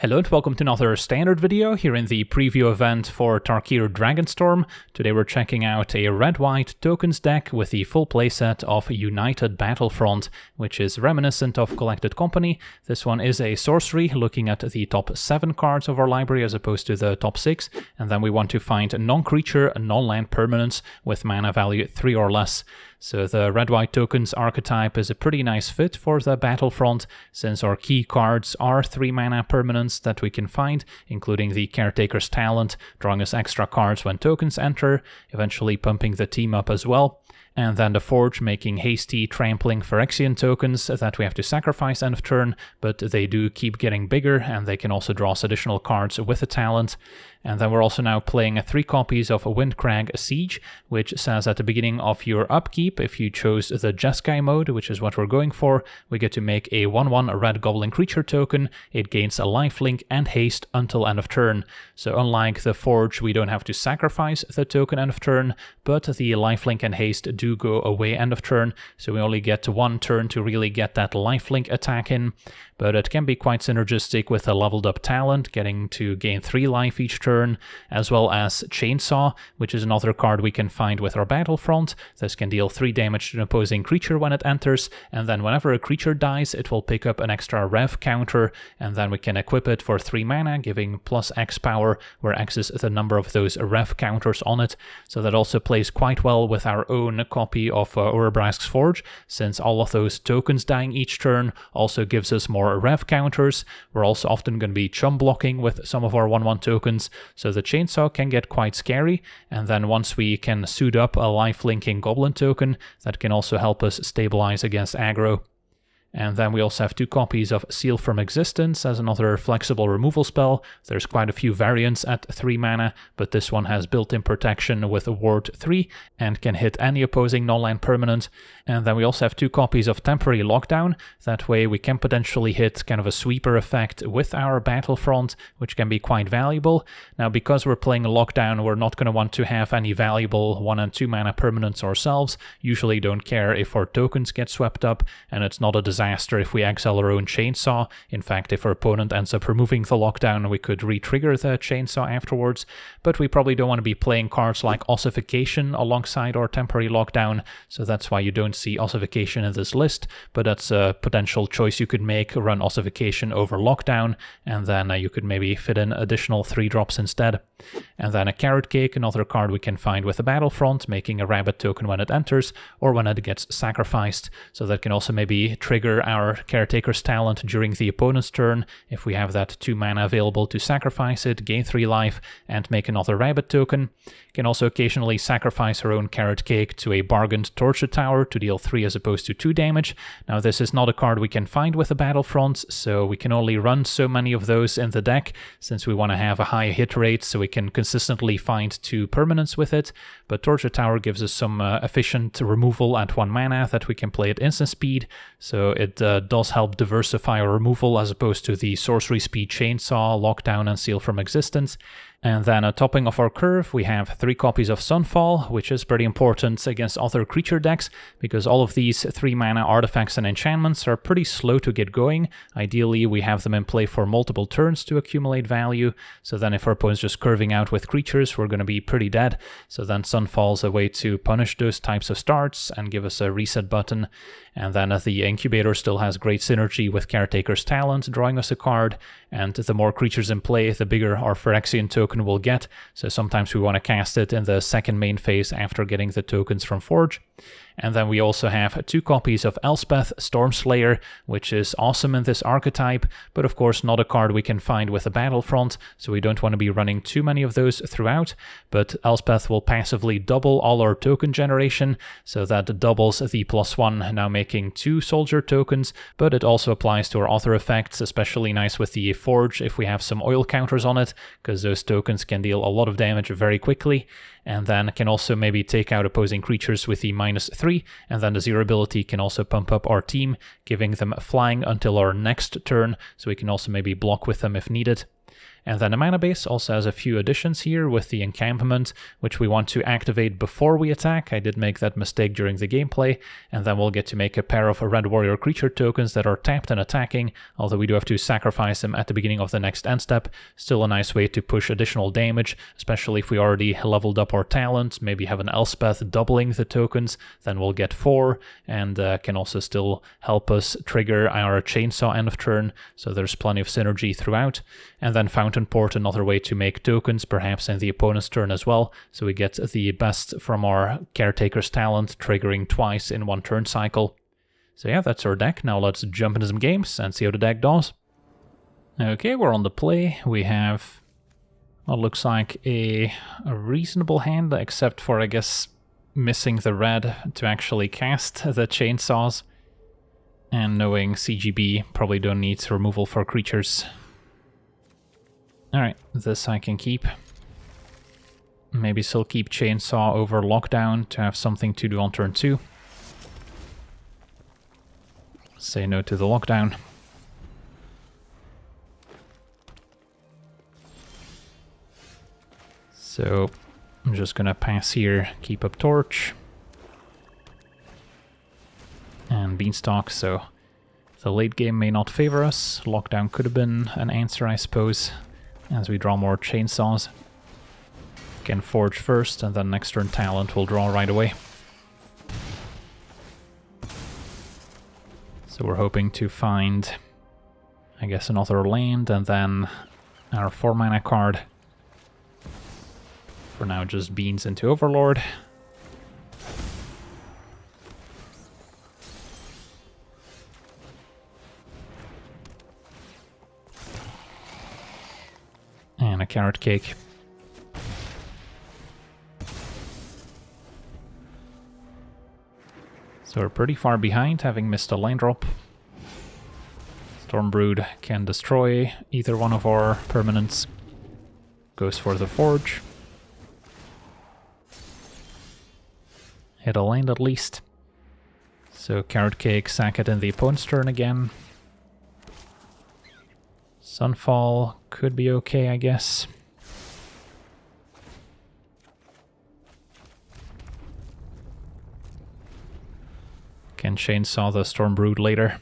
Hello and welcome to another standard video here in the preview event for Tarkir Dragonstorm. Today we're checking out a red-white tokens deck with the full playset of United Battlefront, which is reminiscent of Collected Company. This one is a sorcery looking at the top 7 cards of our library as opposed to the top 6, and then we want to find non-creature, non-land permanents with mana value 3 or less. So the red-white tokens archetype is a pretty nice fit for the Battlefront, since our key cards are 3 mana permanents that we can find, including the Caretaker's Talent, drawing us extra cards when tokens enter, eventually pumping the team up as well. And then the Forge making hasty trampling Phyrexian tokens that we have to sacrifice end of turn, but they do keep getting bigger and they can also draw us additional cards with a talent. And then we're also now playing 3 copies of Windcrag Siege, which says at the beginning of your upkeep, if you chose the Jeskai mode, which is what we're going for, we get to make a 1/1 red goblin creature token. It gains a lifelink and haste until end of turn. So unlike the Forge, we don't have to sacrifice the token end of turn, but the lifelink and haste do go away end of turn, so we only get 1 turn to really get that lifelink attack in. But it can be quite synergistic with a leveled up talent, getting to gain 3 life each turn, as well as Chainsaw, which is another card we can find with our Battlefront. This can deal 3 damage to an opposing creature when it enters, and then whenever a creature dies, it will pick up an extra rev counter, and then we can equip it for 3 mana, giving plus X power, where X is the number of those rev counters on it. So that also plays quite well with our own copy of Urabrask's Forge, since all of those tokens dying each turn also gives us more rev counters. We're also often going to be chum blocking with some of our 1/1 tokens, so the Chainsaw can get quite scary, and then once we can suit up a life-linking Goblin token, that can also help us stabilize against aggro. And then we also have 2 copies of Seal from Existence as another flexible removal spell. There's quite a few variants at 3 mana, but this one has built-in protection with Ward 3 and can hit any opposing non-land permanent. And then we also have 2 copies of Temporary Lockdown. That way we can potentially hit kind of a sweeper effect with our Battlefront, which can be quite valuable. Now, because we're playing a Lockdown, we're not going to want to have any valuable 1 and 2 mana permanents ourselves. Usually don't care if our tokens get swept up, and it's not a disaster if we exile our own Chainsaw. In fact, if our opponent ends up removing the lockdown, we could re-trigger the Chainsaw afterwards, but we probably don't want to be playing cards like Ossification alongside our Temporary Lockdown, so that's why you don't see Ossification in this list, but that's a potential choice you could make, run Ossification over Lockdown, and then you could maybe fit in additional 3-drops instead. And then a Carrot Cake, another card we can find with the Battlefront, making a rabbit token when it enters, or when it gets sacrificed, so that can also maybe trigger our Caretaker's Talent during the opponent's turn. If we have that 2 mana available to sacrifice it, gain 3 life, and make another rabbit token. Can also occasionally sacrifice her own Carrot Cake to a bargained Torture Tower to deal 3 as opposed to 2 damage. Now, this is not a card we can find with the Battlefront, so we can only run so many of those in the deck, since we want to have a high hit rate so we can consistently find 2 permanents with it. But Torture Tower gives us some efficient removal at 1 mana that we can play at instant speed, so it does help diversify our removal as opposed to the sorcery speed Chainsaw, Lockdown, and Seal from Existence. And then topping off our curve, we have 3 copies of Sunfall, which is pretty important against other creature decks, because all of these 3 mana artifacts and enchantments are pretty slow to get going. Ideally, we have them in play for multiple turns to accumulate value, so then if our opponent's just curving out with creatures, we're going to be pretty dead. So then Sunfall's a way to punish those types of starts and give us a reset button. And then the Incubator still has great synergy with Caretaker's Talent, drawing us a card, and the more creatures in play, the bigger our Phyrexian token will get, so sometimes we want to cast it in the second main phase after getting the tokens from Forge. And then we also have 2 copies of Elspeth Stormslayer, which is awesome in this archetype, but of course not a card we can find with a Battlefront, so we don't want to be running too many of those throughout. But Elspeth will passively double all our token generation, so that doubles the +1, now making 2 soldier tokens, but it also applies to our other effects, especially nice with the Forge if we have some oil counters on it, because those tokens can deal a lot of damage very quickly. And then can also maybe take out opposing creatures with the -3, and then the 0 ability can also pump up our team, giving them flying until our next turn, so we can also maybe block with them if needed. And then the mana base also has a few additions here with the encampment, which we want to activate before we attack. I did make that mistake during the gameplay. And then we'll get to make a pair of red warrior creature tokens that are tapped and attacking, although we do have to sacrifice them at the beginning of the next end step. Still a nice way to push additional damage, especially if we already leveled up our talent, maybe have an Elspeth doubling the tokens, then we'll get 4, and can also still help us trigger our chainsaw end of turn, so there's plenty of synergy throughout. And then Fountain Port, another way to make tokens, perhaps in the opponent's turn as well, so we get the best from our Caretaker's talent, triggering twice in one turn cycle. So yeah, that's our deck. Now let's jump into some games and see how the deck does. Okay, we're on the play. We have what looks like a reasonable hand, except for, I guess, missing the red to actually cast the chainsaws. And knowing CGB, probably don't need removal for creatures. Alright, this I can keep. Maybe still keep Chainsaw over Lockdown to have something to do on turn 2. Say no to the Lockdown. So I'm just gonna pass here, keep up Torch. And Beanstalk, so the late game may not favor us. Lockdown could have been an answer, I suppose, as we draw more Chainsaws. Can Forge first, and then next turn Talent will draw right away. So we're hoping to find, I guess, another land, and then our 4-mana card. For now, just Beans into Overlord. And a Carrot Cake. So we're pretty far behind, having missed a land drop. Stormbrood can destroy either one of our permanents. Goes for the Forge. Hit a land at least. So Carrot Cake, sack it in the opponent's turn again. Sunfall could be okay, I guess. Can chainsaw the Stormbrood later.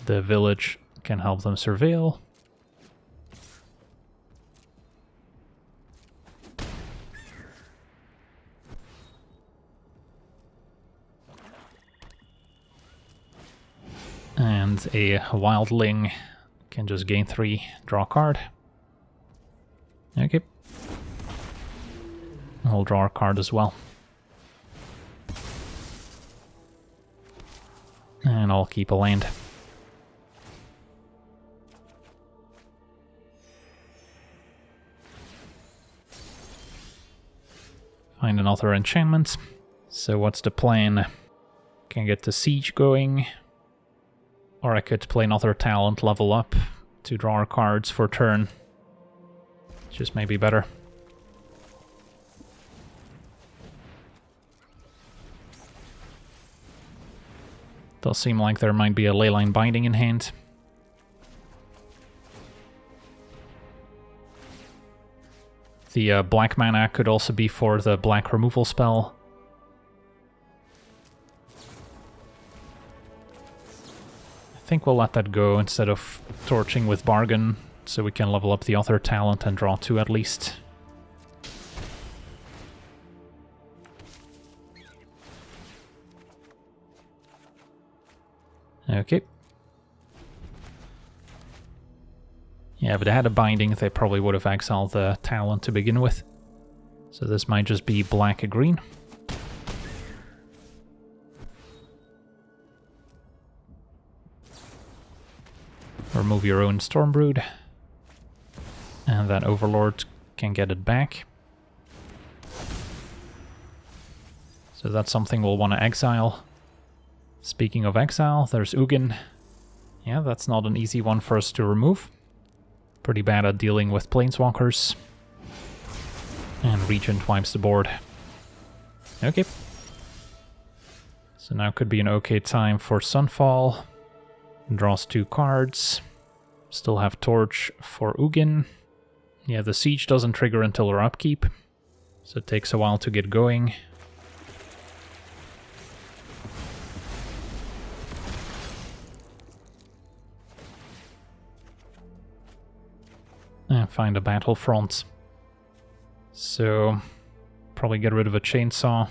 The village can help them surveil. And a Wildling can just gain 3, draw a card. Okay. We'll draw a card as well. And I'll keep a land. Find another enchantment. So what's the plan? Can get the siege going. Or I could play another talent, level up, to draw our cards for turn. Just maybe better. Does seem like there might be a Leyline Binding in hand. The black mana could also be for the black removal spell. I think we'll let that go instead of torching with Bargain, so we can level up the other talent and draw 2 at least. Okay. Yeah, but they had a binding, they probably would have exiled the talent to begin with. So this might just be black-green. Remove your own Stormbrood. And then Overlord can get it back. So that's something we'll want to exile. Speaking of exile, there's Ugin. Yeah, that's not an easy one for us to remove. Pretty bad at dealing with Planeswalkers. And Regent wipes the board. Okay. So now could be an okay time for Sunfall. Draws 2 cards. Still have Torch for Ugin. Yeah, the siege doesn't trigger until our upkeep, so it takes a while to get going. And find a Battlefront. So, probably get rid of a chainsaw.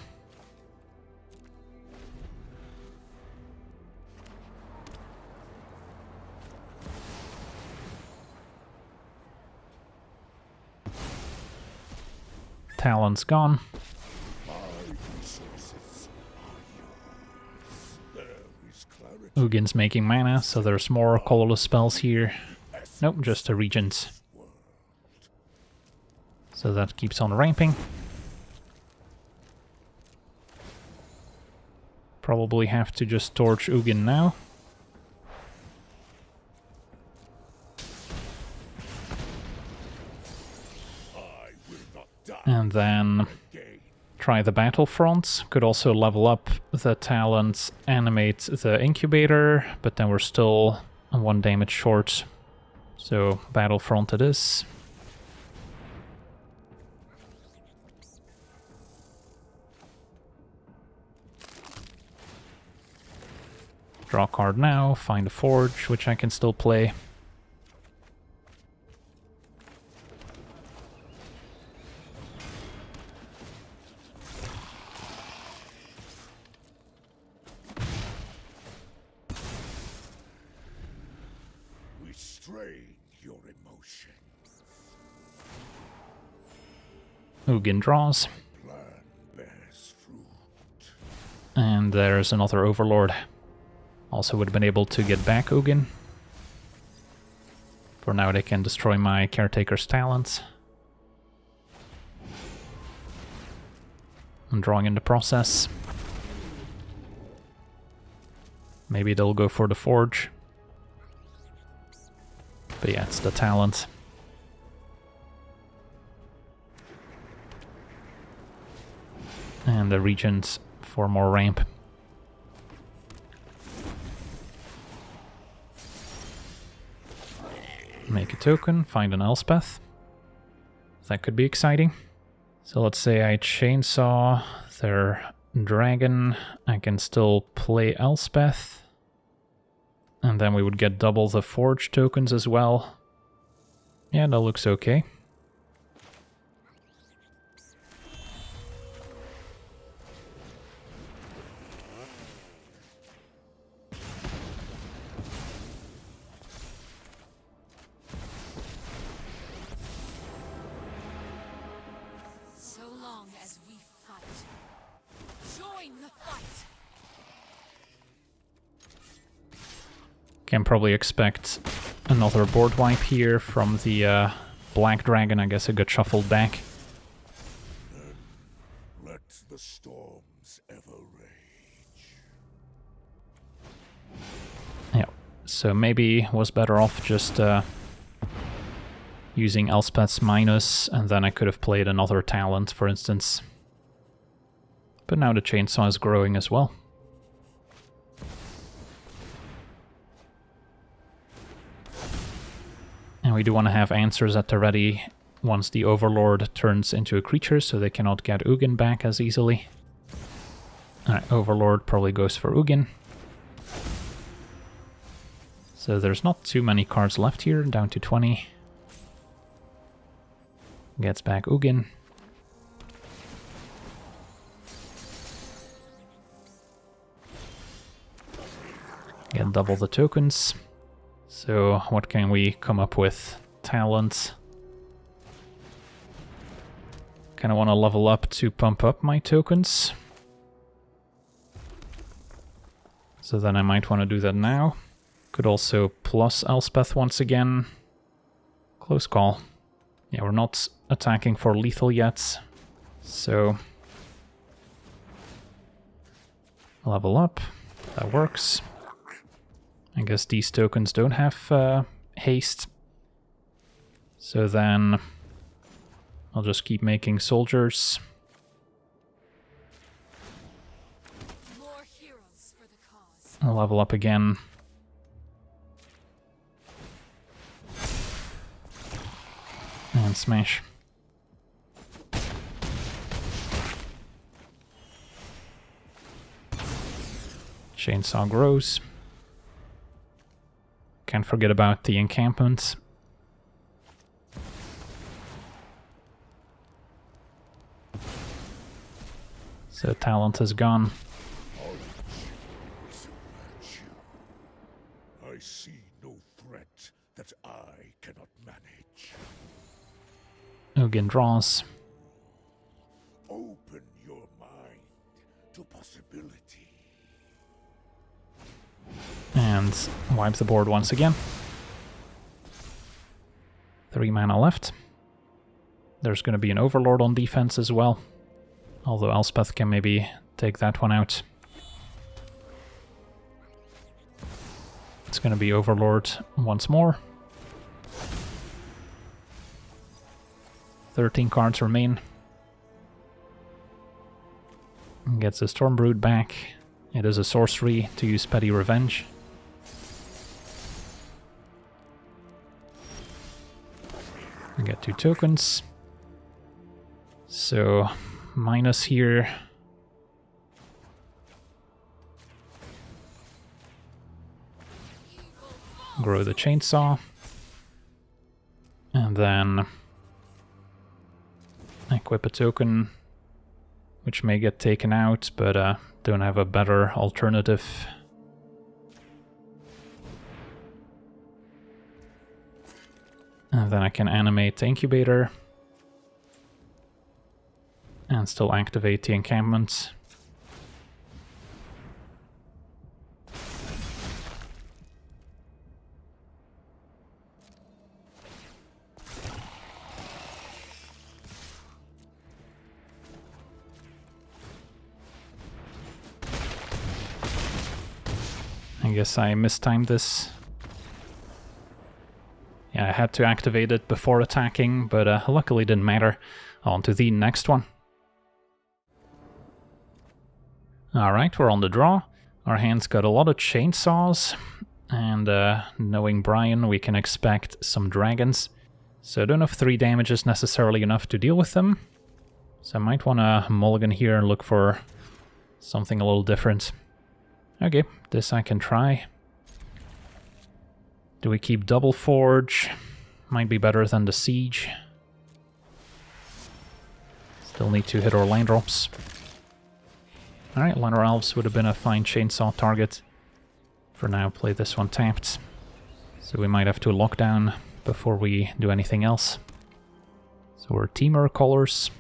Talon's gone. Ugin's making mana, so there's more colorless spells here. Nope, just a Regents. So that keeps on ramping. Probably have to just torch Ugin now. And then try the Battlefront. Could also level up the talent, animate the incubator, but then we're still 1 damage short. So Battlefront it is. Draw a card now, find a Forge, which I can still play. Your emotions. Ugin draws. Plan bears fruit. And there's another Overlord. Also would have been able to get back Ugin. For now they can destroy my Caretaker's talents. I'm drawing in the process. Maybe they'll go for the Forge. But yeah, it's the talent. And the Regent for more ramp. Make a token, find an Elspeth. That could be exciting. So let's say I chainsaw their dragon. I can still play Elspeth. And then we would get double the Forge tokens as well. Yeah, that looks okay. So long as we fight, join the fight. Can probably expect another board wipe here from the Black Dragon. I guess it got shuffled back. Let the storms ever rage. Yeah, so maybe was better off just using Elspeth's minus, and then I could have played another talent, for instance. But now the chainsaw is growing as well. And we do want to have answers at the ready once the Overlord turns into a creature, so they cannot get Ugin back as easily. Alright, Overlord probably goes for Ugin. So there's not too many cards left here, down to 20. Gets back Ugin. Get double the tokens. So what can we come up with? Talent. Kind of want to level up to pump up my tokens. So then I might want to do that now. Could also plus Elspeth once again. Close call. Yeah, we're not attacking for lethal yet. So level up. That works. I guess these tokens don't have haste. So then I'll just keep making soldiers. More heroes for the cause. I'll level up again. and smash. Chainsaw grows. Can't forget about the encampment. So talent is gone. I see no threat that I cannot manage. Ugin draws. Open your mind to possibility. And wipes the board once again. 3 mana left. There's going to be an Overlord on defense as well. Although Elspeth can maybe take that one out. It's going to be Overlord once more. 13 cards remain. Gets a Stormbrood back. It is a sorcery to use Petty Revenge. We get 2 tokens. So, minus here. Grow the chainsaw. And then equip a token, which may get taken out, but don't have a better alternative. And then I can animate the incubator. And still activate the encampment. I guess I mistimed this. Yeah, I had to activate it before attacking, but luckily didn't matter. On to the next one. Alright, we're on the draw. Our hand's got a lot of chainsaws, and knowing Brian, we can expect some dragons. So I don't know if 3 damage is necessarily enough to deal with them. So I might want to mulligan here and look for something a little different. Okay, this I can try. Do we keep Double Forge? Might be better than the Siege. Still need to hit our land drops. Alright, Llanowar Elves would have been a fine chainsaw target. For now, play this one tapped. So we might have to lock down before we do anything else. So we're Temur colors.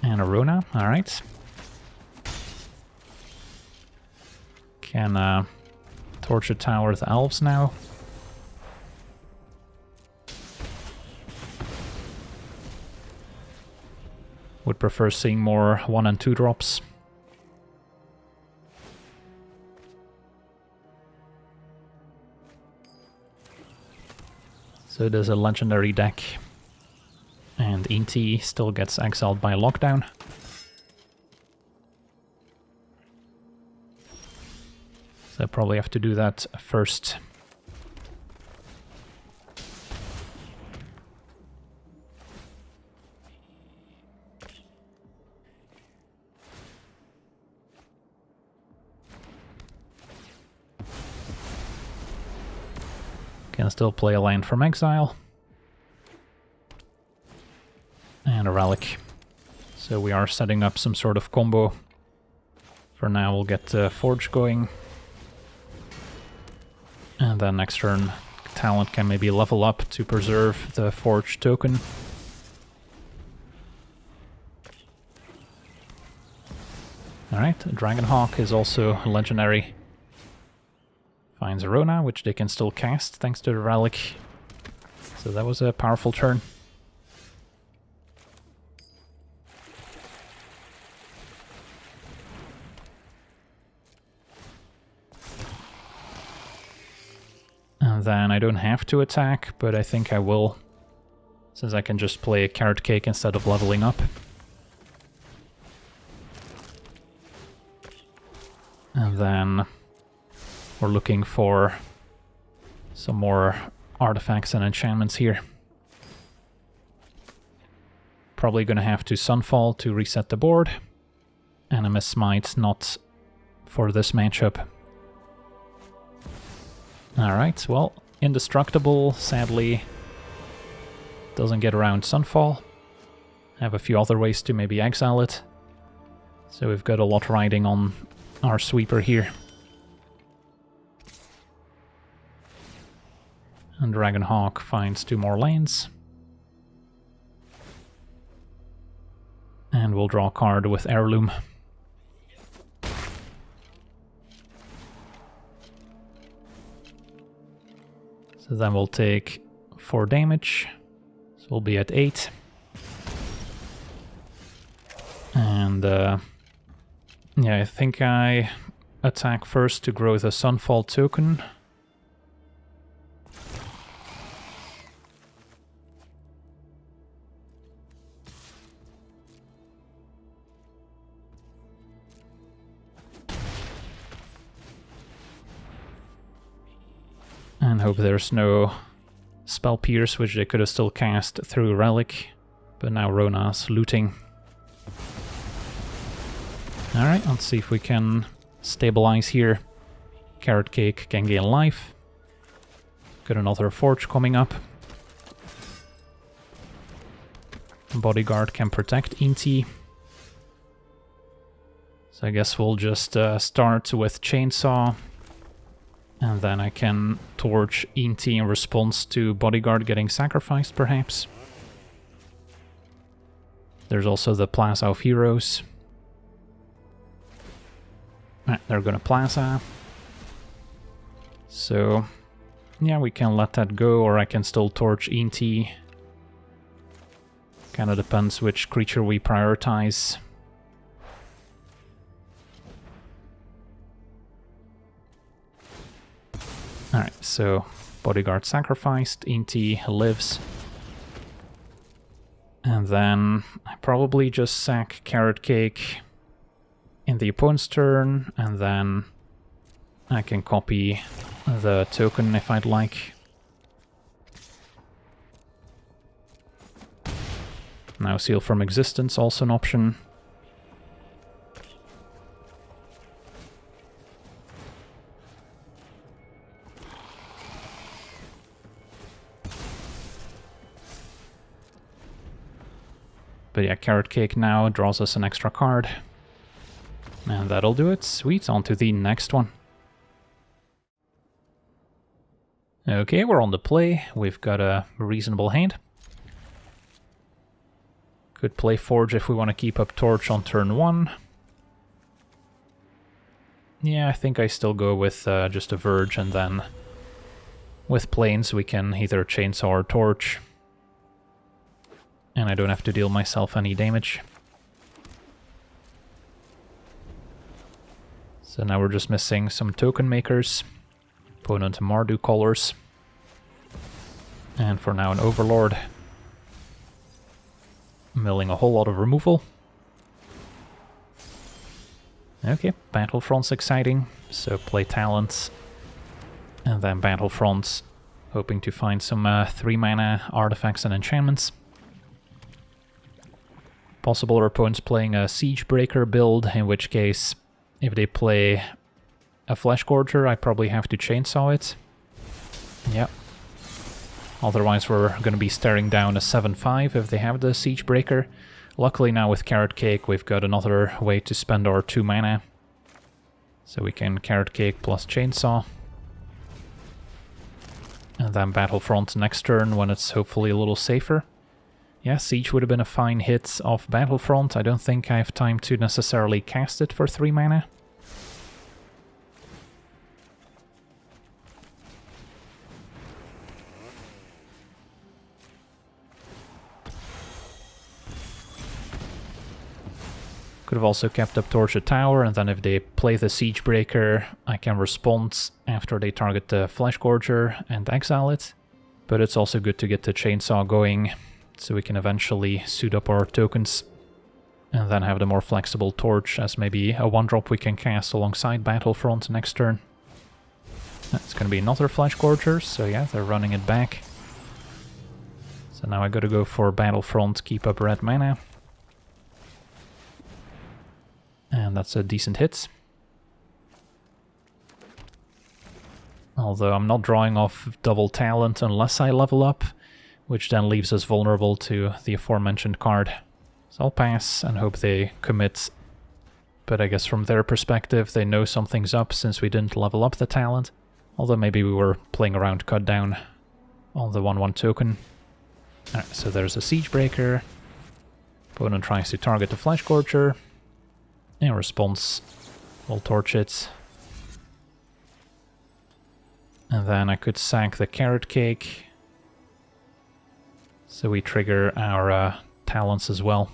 And Arona, alright. Can torch a tower with elves now. Would prefer seeing more 1 and 2 drops. So it is a legendary deck. And Inti still gets exiled by lockdown. So I probably have to do that first. Can still play a land from exile. And a relic. So we are setting up some sort of combo. For now we'll get Forge going. And then next turn talent can maybe level up to preserve the Forge token. Alright, Dragonhawk is also legendary. Finds Arona, which they can still cast thanks to the relic. So that was a powerful turn. And then I don't have to attack, but I think I will, since I can just play a carrot cake instead of leveling up. And then we're looking for some more artifacts and enchantments here. Probably gonna have to Sunfall to reset the board. Animus Smite not for this matchup. Alright, well, Indestructible, sadly, doesn't get around Sunfall. Have a few other ways to maybe exile it. So we've got a lot riding on our sweeper here. And Dragonhawk finds 2 more lanes. And we'll draw a card with Heirloom. So then we'll take 4 damage. So we'll be at 8. And yeah, I think I attack first to grow the Sunfall token. And hope there's no Spell Pierce, which they could have still cast through Relic. But now Rona's looting. Alright, let's see if we can stabilize here. Carrot Cake can gain life. Got another Forge coming up. Bodyguard can protect Inti. So I guess we'll just start with Chainsaw. And then I can torch Inti in response to Bodyguard getting sacrificed, perhaps. There's also the Plaza of Heroes. Right, they're gonna Plaza. So, yeah, we can let that go, or I can still torch Inti. Kinda depends which creature we prioritize. Alright, so Bodyguard sacrificed, Inti lives. And then I probably just sack Carrot Cake in the opponent's turn, and then I can copy the token if I'd like. Now Seal from Existence, also an option. But yeah, Carrot Cake now draws us an extra card. And that'll do it. Sweet, on to the next one. Okay, we're on the play. We've got a reasonable hand. Could play Forge if we want to keep up Torch on turn 1. Yeah, I think I still go with just a Verge, and then with Plains we can either Chainsaw or Torch. And I don't have to deal myself any damage. So now we're just missing some token makers. Opponent Mardu colors. And for now an Overlord. Milling a whole lot of removal. Okay, Battlefront's exciting. So play Talents. And then Battlefront, hoping to find some 3-mana artifacts and enchantments. Possible our opponent's playing a Siegebreaker build, in which case, if they play a Fleshgorger, I probably have to Chainsaw it. Yep. Otherwise we're going to be staring down a 7-5 if they have the Siegebreaker. Luckily now with Carrot Cake we've got another way to spend our 2 mana. So we can Carrot Cake plus Chainsaw. And then Battlefront next turn when it's hopefully a little safer. Yeah, Siege would have been a fine hit off Battlefront. I don't think I have time to necessarily cast it for 3 mana. Could have also kept up Torch a Tower, and then if they play the Siegebreaker, I can respond after they target the Fleshgorger and exile it. But it's also good to get the Chainsaw going, so we can eventually suit up our tokens. And then have the more flexible Torch as maybe a 1-drop we can cast alongside Battlefront next turn. It's going to be another Fleshgorger, so yeah, they're running it back. So now I gotta go for Battlefront, keep up red mana. And that's a decent hit. Although I'm not drawing off double talent unless I level up, which then leaves us vulnerable to the aforementioned card. So I'll pass and hope they commit. But I guess from their perspective, they know something's up since we didn't level up the talent. Although maybe we were playing around cut down on the 1/1 token. Alright, so there's a Siege Breaker. Opponent tries to target the Flesh Gorger. In response, we'll torch it. And then I could sack the Carrot Cake. So we trigger our talents as well.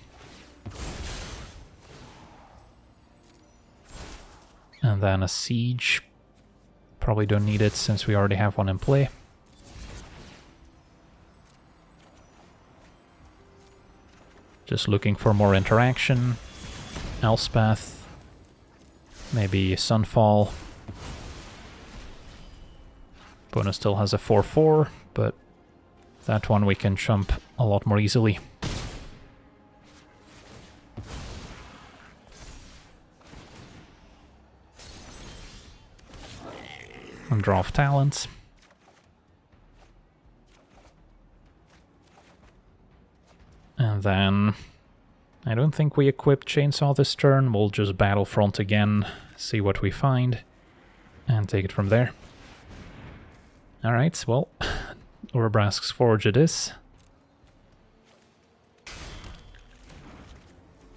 And then a Siege. Probably don't need it since we already have one in play. Just looking for more interaction. Elspeth. Maybe Sunfall. Opponent still has a 4/4, but that one we can chump a lot more easily. And draw off talents. And then I don't think we equipped Chainsaw this turn. We'll just Battlefront again, see what we find, and take it from there. Alright, well, Urabrask's Forge it is.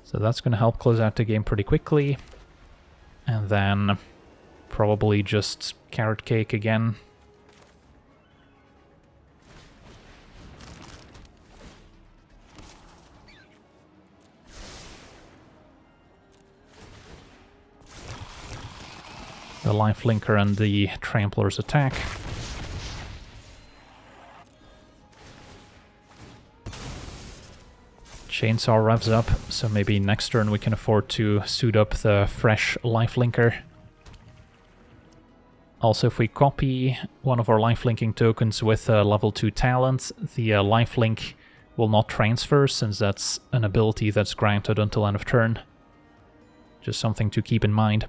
So that's going to help close out the game pretty quickly. And then probably just Carrot Cake again. The Lifelinker and the Trampler's attack. Chainsaw revs up, so maybe next turn we can afford to suit up the fresh Lifelinker. Also, if we copy one of our lifelinking tokens with a level 2 talent, the lifelink will not transfer, since that's an ability that's granted until end of turn. Just something to keep in mind.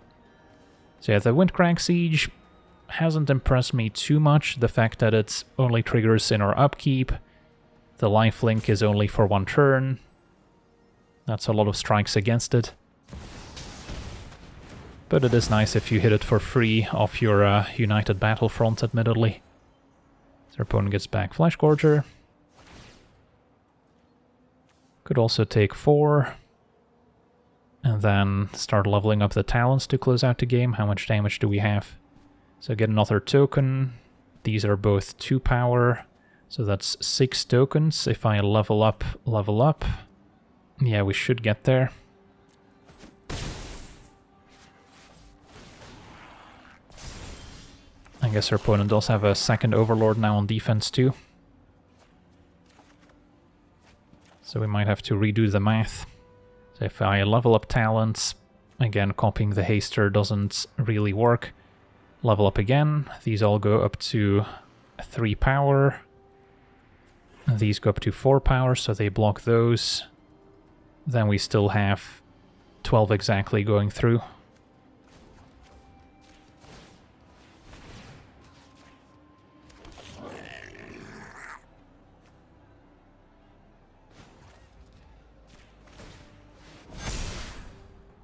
So yeah, the Windcrag Siege hasn't impressed me too much. The fact that it only triggers in our upkeep, the lifelink is only for one turn. That's a lot of strikes against it. But it is nice if you hit it for free off your United Battlefront, admittedly. So our opponent gets back Flesh Gorger. Could also take 4. And then start leveling up the talents to close out the game. How much damage do we have? So get another token. These are both 2 power. So that's 6 tokens. If I level up, yeah, we should get there. I guess our opponent does have a second Overlord now on defense too. So we might have to redo the math. So if I level up talents, again copying the Haster doesn't really work. Level up again, these all go up to 3 power. And these go up to 4 power, so they block those. Then we still have 12 exactly going through.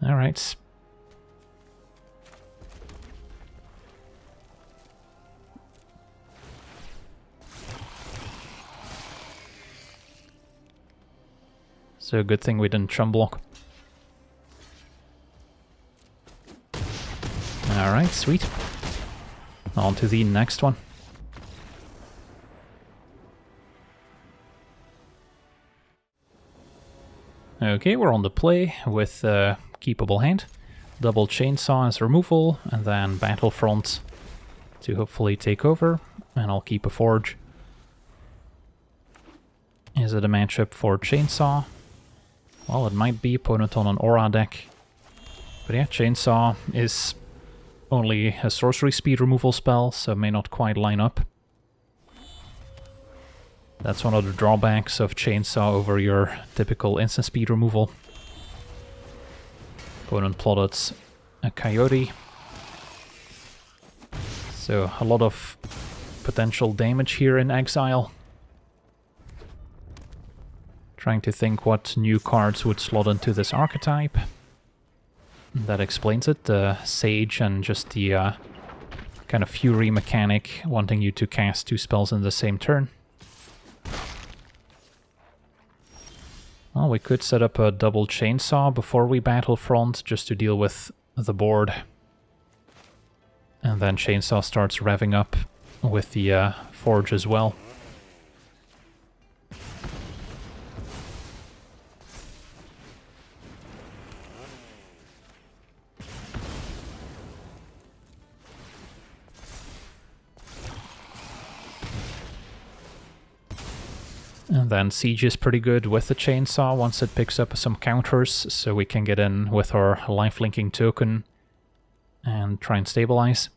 All right. So good thing we didn't chum block. Alright, sweet. On to the next one. Okay, we're on the play with a keepable hand. Double Chainsaw as removal, and then Battlefront to hopefully take over, and I'll keep a Forge. Is it a matchup for Chainsaw? Well, it might be. Opponent on an Aura deck. But yeah, Chainsaw is only a sorcery speed removal spell, so may not quite line up. That's one of the drawbacks of Chainsaw over your typical instant speed removal. Opponent plotted a Coyote. So a lot of potential damage here in Exile. Trying to think what new cards would slot into this archetype. That explains it, the Sage and just the kind of Fury mechanic, wanting you to cast 2 spells in the same turn. Well, we could set up a double Chainsaw before we Battlefront, just to deal with the board. And then Chainsaw starts revving up with the Forge as well. And then Siege is pretty good with the Chainsaw once it picks up some counters, so we can get in with our life-linking token and try and stabilize.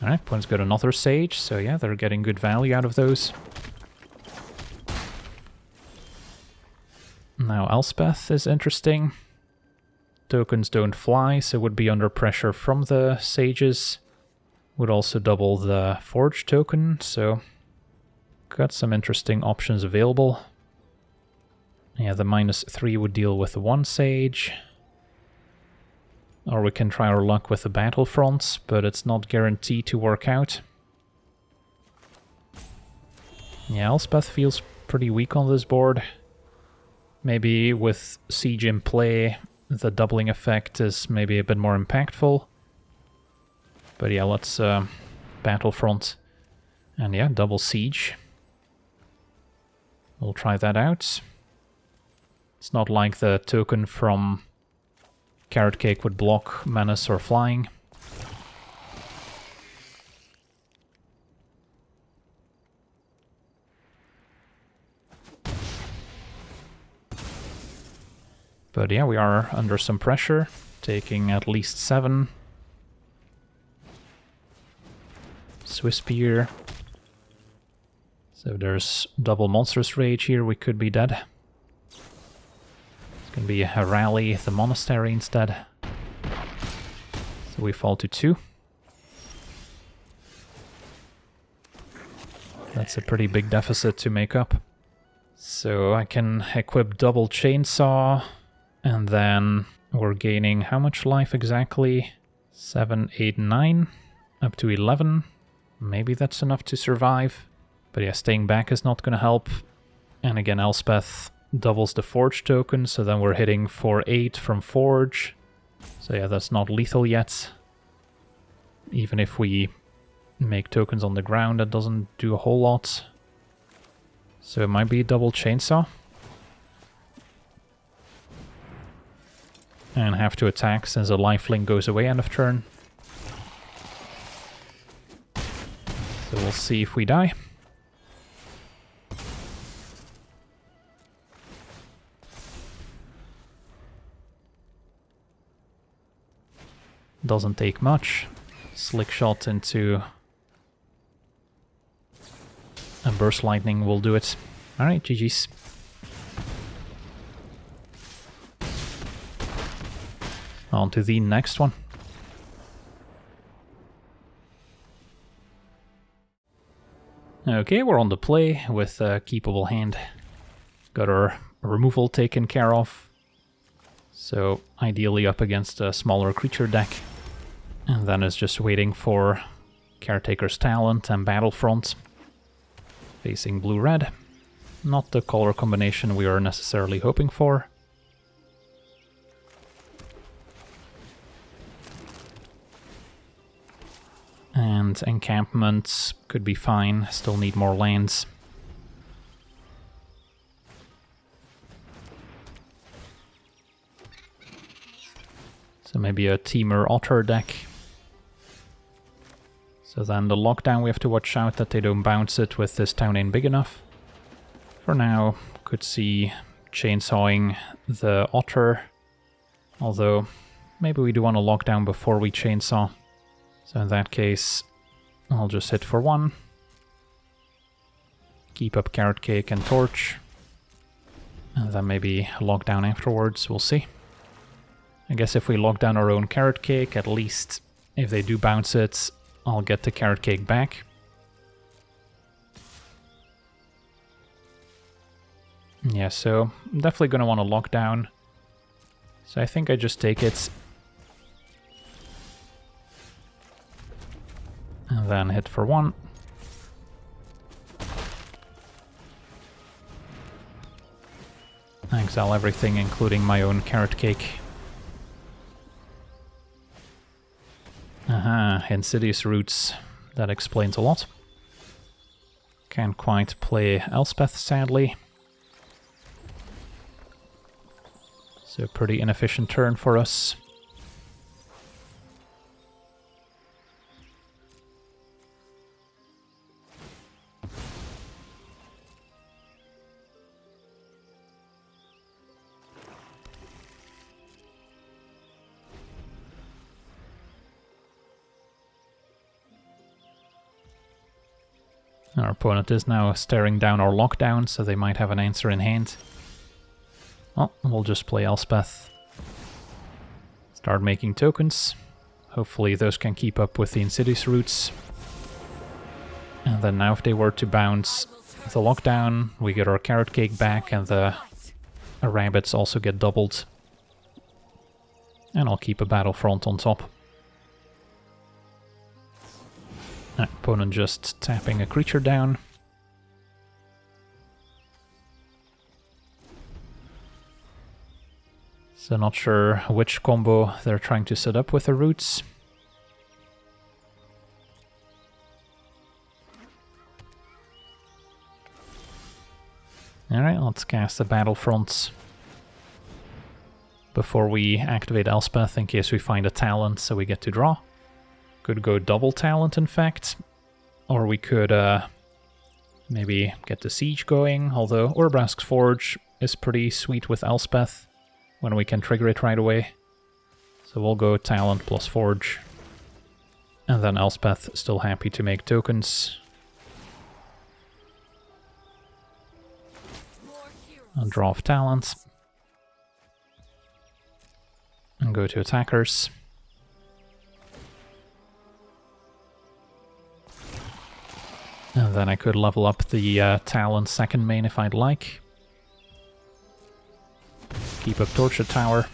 Alright, opponent's got another Sage, so yeah, they're getting good value out of those. Now Elspeth is interesting. Tokens don't fly, so would be under pressure from the Sages. Would also double the Forge token, so got some interesting options available. Yeah, the -3 would deal with the 1 Sage. Or we can try our luck with the Battlefronts, but it's not guaranteed to work out. Yeah, Elspeth feels pretty weak on this board. Maybe with Siege in play, the doubling effect is maybe a bit more impactful. But yeah, let's Battlefront. And yeah, double Siege. We'll try that out. It's not like the token from Carrot Cake would block Menace or Flying. But yeah, we are under some pressure, taking at least 7. Swiss Spear. So there's double Monstrous Rage here, we could be dead. It's gonna be a rally at the Monastery instead. So we fall to 2. That's a pretty big deficit to make up. So I can equip double Chainsaw, and then we're gaining how much life exactly? 7, 8, 9, up to 11. Maybe that's enough to survive. But yeah, staying back is not going to help. And again, Elspeth doubles the Forge token, so then we're hitting for 8 from Forge. So yeah, that's not lethal yet. Even if we make tokens on the ground, that doesn't do a whole lot. So it might be a double Chainsaw. And have to attack since a lifelink goes away end of turn. So we'll see if we die. Doesn't take much. Slick shot into a burst lightning will do it. Alright, GG's. On to the next one. Okay, we're on the play with a keepable hand. Got our removal taken care of. So ideally up against a smaller creature deck. And then it's just waiting for Caretaker's Talent and Battlefront. Facing blue-red. Not the color combination we were necessarily hoping for. And encampments could be fine, still need more lands. So maybe a Teamer Otter deck. So then the lockdown, we have to watch out that they don't bounce it with this town ain't big enough. For now, could see chainsawing the Otter. Although, maybe we do want to lock down before we chainsaw. So in that case, I'll just hit for 1. Keep up Carrot Cake and Torch. And then maybe lock down afterwards, we'll see. I guess if we lock down our own Carrot Cake, at least if they do bounce it, I'll get the Carrot Cake back. Yeah, so I'm definitely going to want to lock down. So I think I just take it. And then hit for 1. Exile everything, including my own Carrot Cake. Aha, Insidious Roots. That explains a lot. Can't quite play Elspeth, sadly. So pretty inefficient turn for us. Our opponent is now staring down our lockdown, so they might have an answer in hand. Well, we'll just play Elspeth. Start making tokens. Hopefully those can keep up with the Insidious Roots. And then now if they were to bounce the lockdown, we get our Carrot Cake back and the rabbits also get doubled. And I'll keep a Battlefront on top. Opponent just tapping a creature down. So not sure which combo they're trying to set up with the roots. Alright, let's cast the Battlefront before we activate Elspeth in case we find a talent so we get to draw. Could go double talent, in fact. Or we could maybe get the siege going, although Urbrask's Forge is pretty sweet with Elspeth when we can trigger it right away. So we'll go talent plus Forge. And then Elspeth still happy to make tokens. I'll draw off talent. And go to attackers. And then I could level up the talent second main if I'd like. Keep up Torture Tower.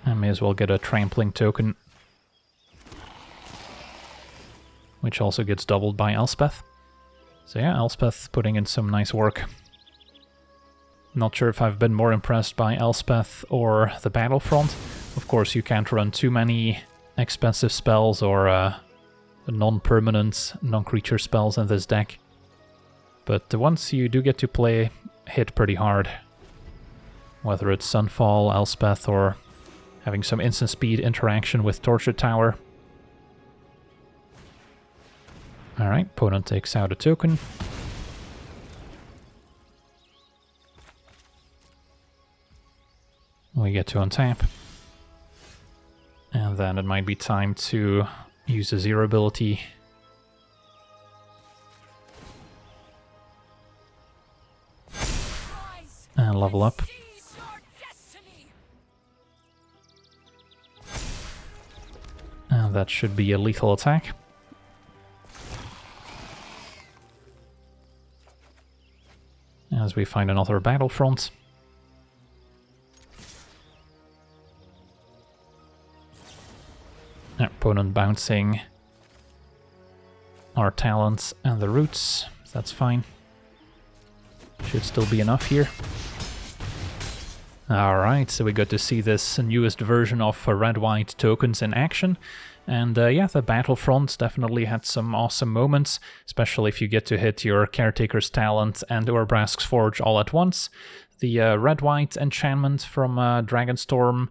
I may as well get a trampling token, which also gets doubled by Elspeth. So yeah, Elspeth putting in some nice work. Not sure if I've been more impressed by Elspeth or the Battlefront. Of course, you can't run too many expensive spells or non-permanent, non-creature spells in this deck. But the ones you do get to play hit pretty hard. Whether it's Sunfall, Elspeth, or having some instant speed interaction with Torture Tower. Alright, opponent takes out a token. We get to untap. And then it might be time to use the Zero ability. And level up. And that should be a lethal attack. As we find another Battlefront. Opponent bouncing our talents and the roots. That's fine. Should still be enough here. Alright, so we got to see this newest version of red-white tokens in action. And yeah, the Battlefront definitely had some awesome moments, especially if you get to hit your Caretaker's Talent and Urbrask's Forge all at once. The red-white enchantment from Dragonstorm,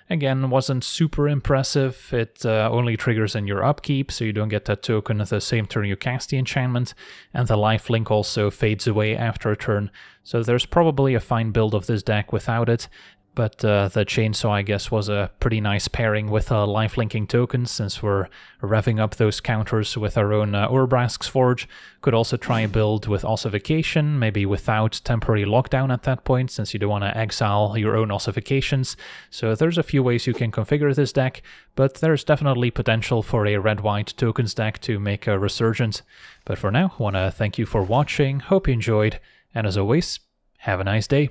again, wasn't super impressive. It only triggers in your upkeep, so you don't get that token the same turn you cast the enchantment, and the lifelink also fades away after a turn, so there's probably a fine build of this deck without it. but the chainsaw, I guess, was a pretty nice pairing with life-linking tokens, since we're revving up those counters with our own Urbrask's Forge. Could also try a build with ossification, maybe without temporary lockdown at that point, since you don't want to exile your own ossifications. So there's a few ways you can configure this deck, but there's definitely potential for a red-white tokens deck to make a resurgence. But for now, I want to thank you for watching, hope you enjoyed, and as always, have a nice day.